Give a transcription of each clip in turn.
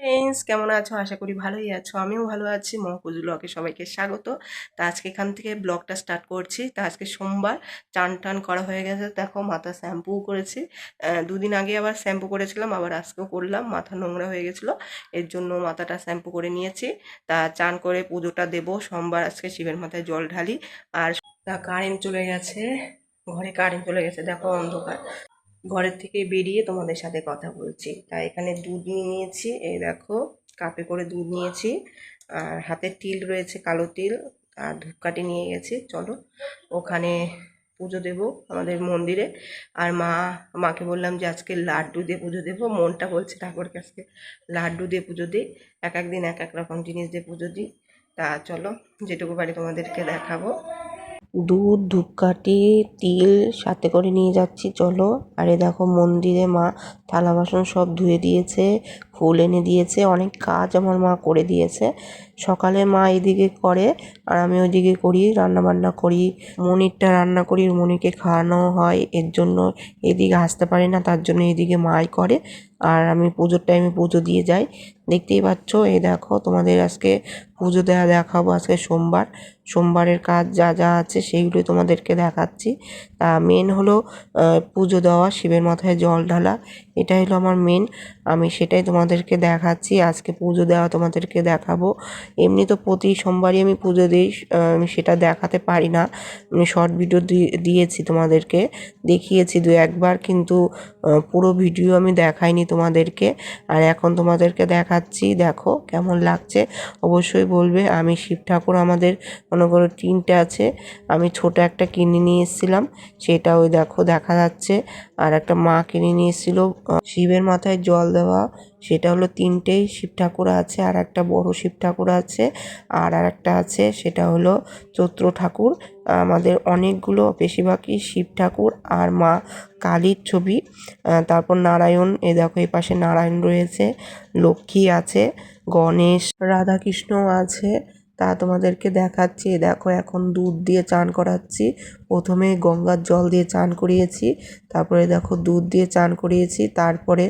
Friends, কেমন আছো? আশা করি ভালোই আছো। আমিও ভালো আছি। মহকুজ ব্লগে সবাইকে স্বাগত। তা আজকে এখান থেকে ব্লগটা স্টার্ট করছি। তা আজকে সোমবার, চান টান করা হয়ে গেছে। দেখো, মাথা শ্যাম্পু করেছি। দুদিন আগে আবার শ্যাম্পু করেছিলাম, আবার আজকেও করলাম। মাথা নোংরা হয়ে গেছিলো, এর জন্য মাথাটা শ্যাম্পু করে নিয়েছি। তা চান করে পুজোটা দেবো। সোমবার আজকে শিবের মাথায় জল ঢালি। আর তা কারেন্ট চলে গেছে, ঘরে কারেন্ট চলে গেছে, দেখো অন্ধকার। ঘরের থেকে বেরিয়ে তোমাদের সাথে কথা বলছি। তাই এখানে দুধ নিয়ে নিয়েছি, এই দেখো কাপে করে দুধ নিয়েছি। আর হাতে তিল রয়েছে, কালো তিল। আর ধূপকাঠি নিয়ে গেছি। চলো ওখানে পুজো দেব আমাদের মন্দিরে। আর মাকে বললাম যে আজকে লাড্ডু দিয়ে পুজো দেবো। মনটা বলছে ঠাকুরকে আজকে লাড্ডু দিয়ে পুজো দিই। এক এক দিন এক এক রকম জিনিস দিয়ে পুজো দিই। তা চলো যেটুকু পারি তোমাদেরকে দেখাবো। দুধ, ধূপকাঠি, তিল সাথে করে নিয়ে যাচ্ছি, চলো। আর এ দেখো মন্দিরে মা থালা বাসন সব ধুয়ে দিয়েছে, ফুল এনে দিয়েছে, অনেক কাজ আমার মা করে দিয়েছে। সকালে মা এদিকে করে আর আমি ওইদিকে করি, রান্না বান্না করি, মনিরটা রান্না করি, মনিরকে খাওয়ানো হয়। এর জন্য এদিকে আসতে পারি না, তার জন্য এদিকে মাই করে। আর আমি পুজোর টাইমে পুজো দিয়ে যাই। দেখতেই পাচ্ছ, এই দেখো তোমাদের আজকে পুজো দেওয়া দেখাবো। আজকে সোমবার, সোমবারের কাজ যা যা আছে সেইগুলোই তোমাদেরকে দেখাচ্ছি। তা মেন হলো পুজো দেওয়া, শিবের মাথায় জল ঢালা, এটাই হলো আমার মেন। আমি সেটাই তোমাদেরকে দেখাচ্ছি। আজকে পুজো দেওয়া তোমাদেরকে দেখাবো। এমনি তো প্রতি সোমবারই আমি পুজো দিই, আমি সেটা দেখাতে পারি না। আমি শর্ট ভিডিও দিয়েছি তোমাদেরকে, দেখিয়েছি দু একবার, কিন্তু পুরো ভিডিও আমি দেখাইনি তোমাদেরকে। আর এখন তোমাদেরকে দেখাচ্ছি, দেখো কেমন লাগছে অবশ্যই বলবে। আমি শিব ঠাকুর আমাদের মনে করো তিনটে আছে, আমি ছোট একটা কিনে নিয়ে এসেছিলাম, সেটা ওই দেখো দেখা যাচ্ছে। আর একটা মা কিনে নিয়ে এসেছিলো শিবের মাথায় জল দেওয়া, সেটা হলো তিনটেই শিব ঠাকুর আছে। আর একটা বড় শিব ঠাকুর আছে, আর একটা আছে সেটা হলো চৈত্র ঠাকুর। আমাদের অনেকগুলো, বেশিরভাগই শিব ঠাকুর আর মা কালীর ছবি। তারপর নারায়ণ, এই দেখো এই পাশে নারায়ণ রয়েছে, লক্ষ্মী আছে, গণেশ, রাধাকৃষ্ণ আছে। তা তোমাদেরকে দেখাচ্ছি। দেখো এখন দুধ দিয়ে চান করাচ্ছি। প্রথমে গঙ্গার জল দিয়ে চান করিয়েছি, তারপরে দেখো দুধ দিয়ে চান করিয়েছি, তারপরে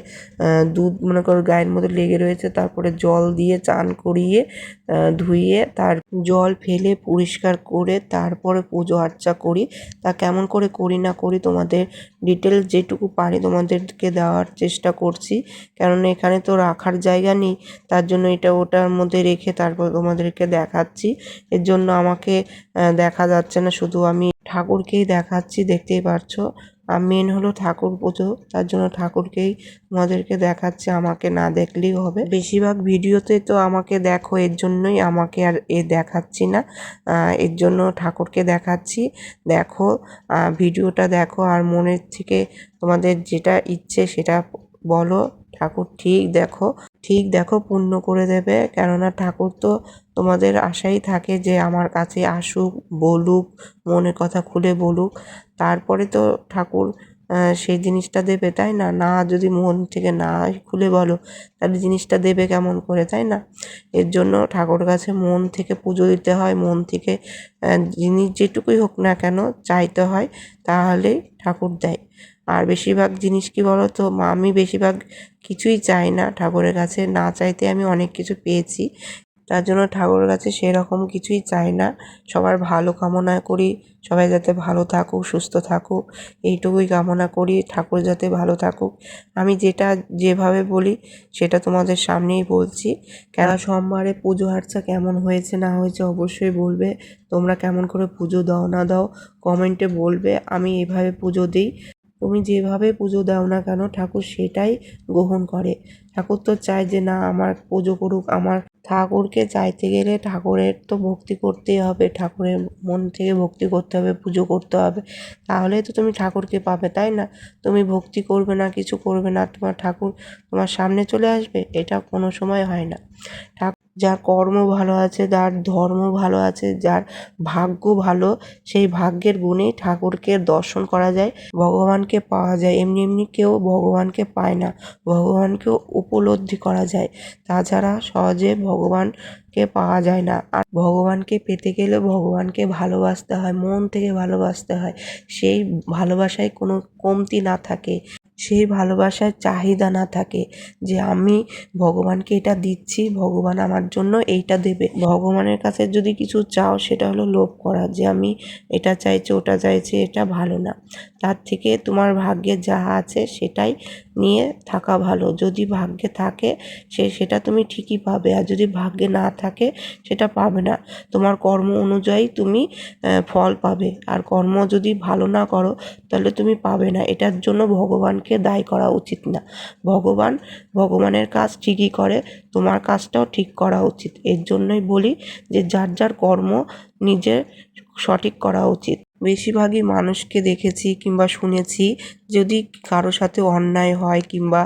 দুধ মনে করো গায়ের মধ্যে লেগে রয়েছে, তারপরে জল দিয়ে চান করিয়ে ধুইয়ে তার জল ফেলে পরিষ্কার করে তারপরে পুজো আর্চা করি। তা কেমন করে করি না করি তোমাদের ডিটেলস যেটুকু পারি তোমাদেরকে দেওয়ার চেষ্টা করছি। কেননা এখানে তো রাখার জায়গা নেই, তার জন্য এটা ওটার মধ্যে রেখে তারপর তোমাদেরকে দেখাচ্ছি। এর জন্য আমাকে দেখা যাচ্ছে না, শুধু আমি ঠাকুরকেই দেখাচ্ছি, দেখতেই পারছো। আর মেন হলো ঠাকুর পুজো, তার জন্য ঠাকুরকেই তোমাদেরকে দেখাচ্ছি, আমাকে না দেখলেই হবে। বেশিরভাগ ভিডিওতে তো আমাকে দেখো, এর জন্যই আমাকে আর দেখাচ্ছি না, এর জন্য ঠাকুরকে দেখাচ্ছি। দেখো ভিডিওটা দেখো, আর মনের থেকে তোমাদের যেটা ইচ্ছে সেটা বলো। ঠাকুর ঠিক দেখো পূর্ণ করে দেবে। কেননা ঠাকুর তো তোমাদের আশাই থাকে যে আমার কাছে আসুক, বলুক, মনের কথা খুলে বলুক, তারপরে তো ঠাকুর সেই জিনিসটা দেবে, তাই না? না যদি মন থেকে না খুলে বলো, তাহলে জিনিসটা দেবে কেমন করে, তাই না? এর জন্য ঠাকুর কাছে মন থেকে পুজো দিতে হয়, মন থেকে জিনিস যেটুকুই হোক না কেন চাইতে হয়, তাহলেই ঠাকুর দেয়। আর বেশিরভাগ জিনিস কি বলো তো, আমি বেশিরভাগ কিছুই চাই না ঠাকুরের কাছে, না চাইতে আমি অনেক কিছু পেয়েছি। তার জন্য ঠাকুরের কাছে সেরকম কিছুই চাই না, সবার ভালো কামনা করি, সবাই যাতে ভালো থাকুক, সুস্থ থাকুক, এইটুকুই কামনা করি, ঠাকুর যাতে ভালো থাকুক। আমি যেটা যেভাবে বলি সেটা তোমাদের সামনেই বলছি। কেন সোমবারে পুজো আর্চা কেমন হয়েছে না হয়েছে অবশ্যই বলবে। তোমরা কেমন করে পুজো দাও না দাও কমেন্টে বলবে। আমি এভাবে পুজো দিই, তুমি যেভাবে পুজো দাও না কেন ঠাকুর সেটাই গ্রহণ করে। ঠাকুর তো চায় যে না আমার পুজো করুক। আমার ঠাকুরকে চাইতে গেলে ঠাকুরের তো ভক্তি করতেই হবে, ঠাকুরের মন থেকে ভক্তি করতে হবে, পুজো করতে হবে, তাহলেই তো তুমি ঠাকুরকে পাবে, তাই না? তুমি ভক্তি করবে না, কিছু করবে না, তোমার ঠাকুর তোমার সামনে চলে আসবে? এটা কোনো সময় হয় না। যার কর্ম ভালো আছে, যার ধর্ম ভালো আছে, যার ভাগ্য ভালো, সেই ভাগ্যের গুণেই ঠাকুরকে দর্শন করা যায়, ভগবানকে পাওয়া যায়। এমনি এমনি কেউ ভগবানকে পায় না, ভগবানকেও উপলব্ধি করা যায়, তাছাড়া সহজে ভগবানকে পাওয়া যায় না। আর ভগবানকে পেতে গেলে ভগবানকে ভালোবাসতে হয়, মন থেকে ভালোবাসতে হয়, সেই ভালোবাসায় কোনো কমতি না থাকে। সেই ভালোবাসার চাহিদা না থাকে যে আমি ভগবানকে এটা দিচ্ছি, ভগবান আমার জন্য এইটা দেবে। ভগবানের কাছে যদি কিছু চাও সেটা হলো লোভ করা, যে আমি এটা চাইছি ওটা চাইছি, এটা ভালো না। তার থেকে তোমার ভাগ্যে যা আছে সেটাই নিয়ে থাকা ভালো। যদি ভাগ্যে থাকে সেটা তুমি ঠিকই পাবে, আর যদি ভাগ্যে না থাকে সেটা পাবে না। তোমার কর্ম অনুযায়ী তুমি ফল পাবে, আর কর্ম যদি ভালো না করো তাহলে তুমি পাবে না। এটার জন্য ভগবানকে দায়ী করা উচিত না। ভগবানের কাজ ঠিকই করে, তোমার কাজটাও ঠিক করা উচিত। এর জন্যই বলি যে যার যার কর্ম নিজের সঠিক করা উচিত। বেশিরভাগই মানুষকে দেখেছি কিংবা শুনেছি, যদি কারো সাথে অন্যায় হয় কিংবা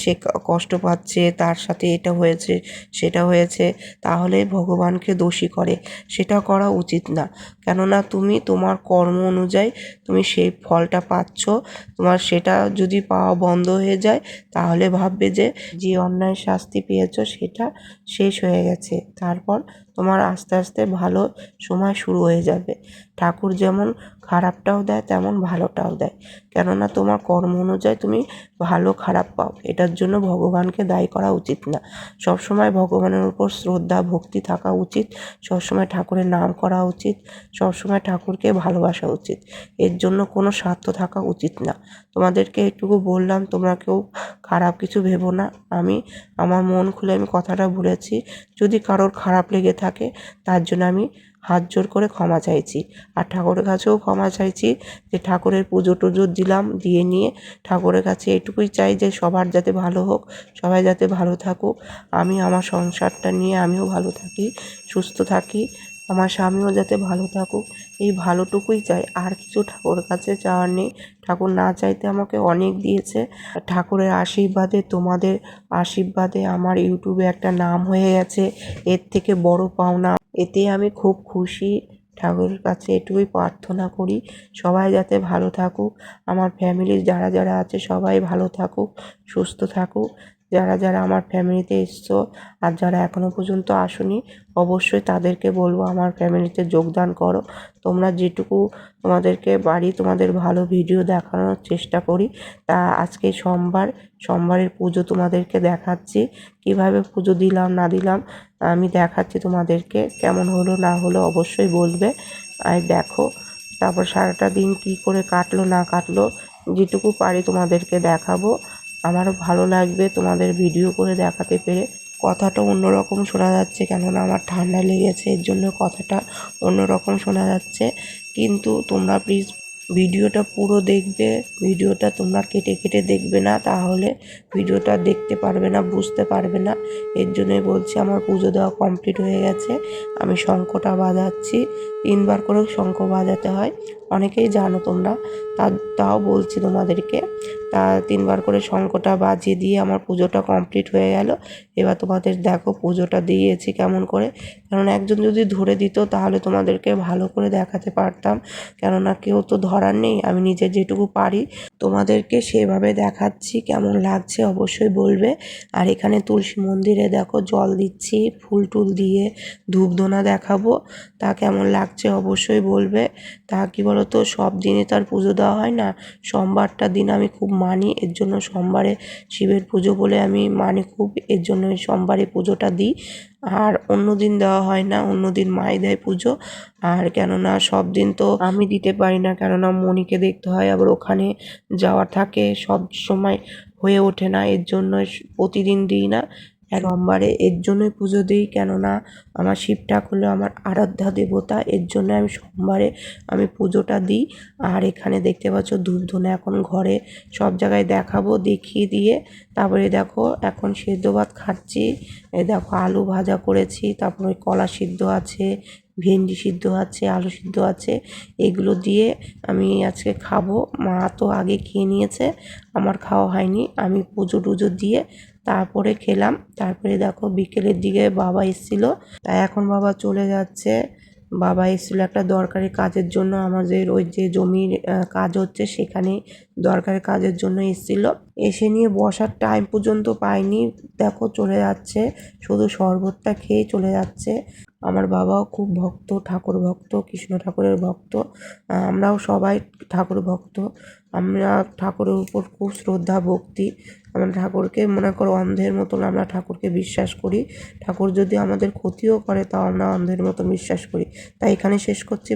সে কষ্ট পাচ্ছে, তার সাথে এটা হয়েছে সেটা হয়েছে, তাহলে ভগবানকে দোষী করে। সেটা করা উচিত না। কেননা তুমি তোমার কর্ম অনুযায়ী তুমি সেই ফলটা পাচ্ছ। তোমার সেটা যদি পাওয়া বন্ধ হয়ে যায় তাহলে ভাববে যে অন্যায় শাস্তি পেয়েছো সেটা শেষ হয়ে গেছে। তারপর তোমার আস্তে আস্তে ভালো সময় শুরু হয়ে যাবে। ঠাকুর যেমন খারাপটাও দেয় তেমন ভালোটাও দেয়। কেননা তোমার কর্ম অনুযায়ী তুমি ভালো খারাপ পাও। এটার জন্য ভগবানকে দায়ী করা উচিত না। সবসময় ভগবানের উপর শ্রদ্ধা ভক্তি থাকা উচিত, সবসময় ঠাকুরের নাম করা উচিত, সবসময় ঠাকুরকে ভালোবাসা উচিত। এর জন্য কোনো স্বার্থ থাকা উচিত না। তোমাদেরকে এটুকু বললাম, তোমরা কেউ খারাপ কিছু ভেবো না। আমি আমার মন খুলে আমি কথাটা বলেছি। যদি কারোর খারাপ লেগে থাকে তার জন্য আমি হাত জোর করে ক্ষমা চাইছি। আর ঠাকুরের কাছেও ক্ষমা চাইছি যে ঠাকুরের পুজো টুজো দিলাম, দিয়ে নিয়ে ঠাকুরের কাছে এটুকুই চাই যে সবার যাতে ভালো হোক, সবাই যাতে ভালো থাকুক। আমি আমার সংসারটা নিয়ে আমিও ভালো থাকি, সুস্থ থাকি, আমার স্বামীও যাতে ভালো থাকুক, এই ভালোটুকুই চাই। আর কিছু ঠাকুরের কাছে চাওয়ার নেই। ঠাকুর না চাইতে আমাকে অনেক দিয়েছে। ঠাকুরের আশীর্বাদে, তোমাদের আশীর্বাদে আমার ইউটিউবে একটা নাম হয়ে গেছে। এর থেকে বড় পাওনা, এতে আমি খুব খুশি। ঠাকুরের কাছে এটুকুই প্রার্থনা করি সবাই যাতে ভালো থাকুক, আমার ফ্যামিলির যারা যারা আছে সবাই ভালো থাকুক, সুস্থ থাকুক। যারা যারা আমার ফ্যামিলিতে এসছো আর যারা এখনও পর্যন্ত আসোনি, অবশ্যই তাদেরকে বলবো আমার ফ্যামিলিতে যোগদান করো। তোমরা যেটুকু তোমাদেরকে পারি তোমাদের ভালো ভিডিও দেখানোর চেষ্টা করি। তা আজকে সোমবারের পুজো তোমাদেরকে দেখাচ্ছি, কিভাবে পুজো দিলাম না দিলাম আমি দেখাচ্ছি তোমাদেরকে। কেমন হলো না হলো অবশ্যই বলবে। আর দেখো তারপর সারাটা দিন কী করে কাটলো না কাটলো যেটুকু পারি তোমাদেরকে দেখাবো। আমারও ভালো লাগবে তোমাদের ভিডিও করে দেখাতে পেরে। কথাটা অন্যরকম শোনা যাচ্ছে, কেননা আমার ঠান্ডা লেগেছে, এর জন্য কথাটা অন্যরকম শোনা যাচ্ছে। কিন্তু তোমরা প্লিজ ভিডিওটা পুরো দেখবে। ভিডিওটা তোমরা কেটে কেটে দেখবে না, তাহলে ভিডিওটা দেখতে পারবে না, বুঝতে পারবে না। এর জন্যই বলছি আমার পুজো দেওয়া কমপ্লিট হয়ে গেছে। আমি শঙ্খটা বাজাচ্ছি, 3বার করে শঙ্খ বাজাতে হয়, অনেকেই জানো তোমরা, তাও বলছি তোমাদেরকে। তা 3বার করে শঙ্খটা বাজিয়ে দিয়ে আমার পুজোটা কমপ্লিট হয়ে গেল। এবার তোমাদের দেখো পুজোটা দিয়েছি কেমন করে। কেননা একজন যদি ধরে দিত তাহলে তোমাদেরকে ভালো করে দেখাতে পারতাম, কেননা কেউ তো ধরার নেই। আমি নিজে যেটুকু পারি তোমাদেরকে সেভাবে দেখাচ্ছি। কেমন লাগছে অবশ্যই বলবে। আর এখানে তুলসী মন্দিরে দেখো জল দিচ্ছি, ফুল টুল দিয়ে ধূপধুনা দেখাবো। তা কেমন লাগছে অবশ্যই বলবে। তা কী বলো তো, সব দিনই তার পুজো দেওয়া হয় না। সোমবারটা দিন আমি খুব মানি, এর জন্য সোমবারে শিবের পুজো বলে আমি মানি খুব, এর জন্য সোমবারে পুজোটা দিই। আর অন্য দিন দেওয়া হয় না, অন্য দিন মাই দেয় পুজো। আর কেননা সব দিন তো আমি দিতে পারি না, কেননা মণিকে দেখতে হয়, আবার ওখানে যাওয়ার থাকে, সব সময় হয়ে ওঠে না। এর জন্য প্রতিদিন দিই না, সোমবারে এর জন্যই পুজো দিই। কেননা আমার শিব ঠাকুর হলো আমার আরাধ্যা দেবতা, এর জন্য আমি সোমবারে আমি পুজোটা দিই। আর এখানে দেখতে পাচ্ছ ধূপধুনা এখন ঘরে সব জায়গায় দেখাবো, দেখিয়ে দিয়ে তারপরে দেখো এখন সেদ্ধ ভাত খাচ্ছি। এই দেখো আলু ভাজা করেছি, তারপর ওই কলা সিদ্ধ আছে, ভেন্ডি সিদ্ধ আছে, আলু সিদ্ধ আছে, এগুলো দিয়ে আমি আজকে খাবো। মা তো আগে খেয়ে নিয়েছে, আমার খাওয়া হয়নি। আমি পুজো টুজো দিয়ে তারপরে খেলাম। তারপরে দেখো বিকেলের দিকে বাবা এসেছিলো, তাই এখন বাবা চলে যাচ্ছে। বাবা এসেছিলো একটা দরকারি কাজের জন্য, আমাদের ওই যে জমির কাজ হচ্ছে সেখানে দরকারি কাজের জন্য এসেছিলো। এসে নিয়ে বসার টাইম পর্যন্ত পাইনি, দেখো চলে যাচ্ছে, শুধু শরবতটা খেয়ে চলে যাচ্ছে। আমার বাবাও খুব ভক্ত, ঠাকুর ভক্ত, কৃষ্ণ ঠাকুরের ভক্ত। আমরাও সবাই ঠাকুর ভক্ত। আমরা ঠাকুরের উপর খুব শ্রদ্ধা ভক্তি। আমরা ঠাকুরকে মনে করো অন্ধের মতন আমরা ঠাকুরকে বিশ্বাস করি। ঠাকুর যদি আমাদের ক্ষতিও করে তাও আমরা অন্ধের মতন বিশ্বাস করি। তাই এখানে শেষ করছি।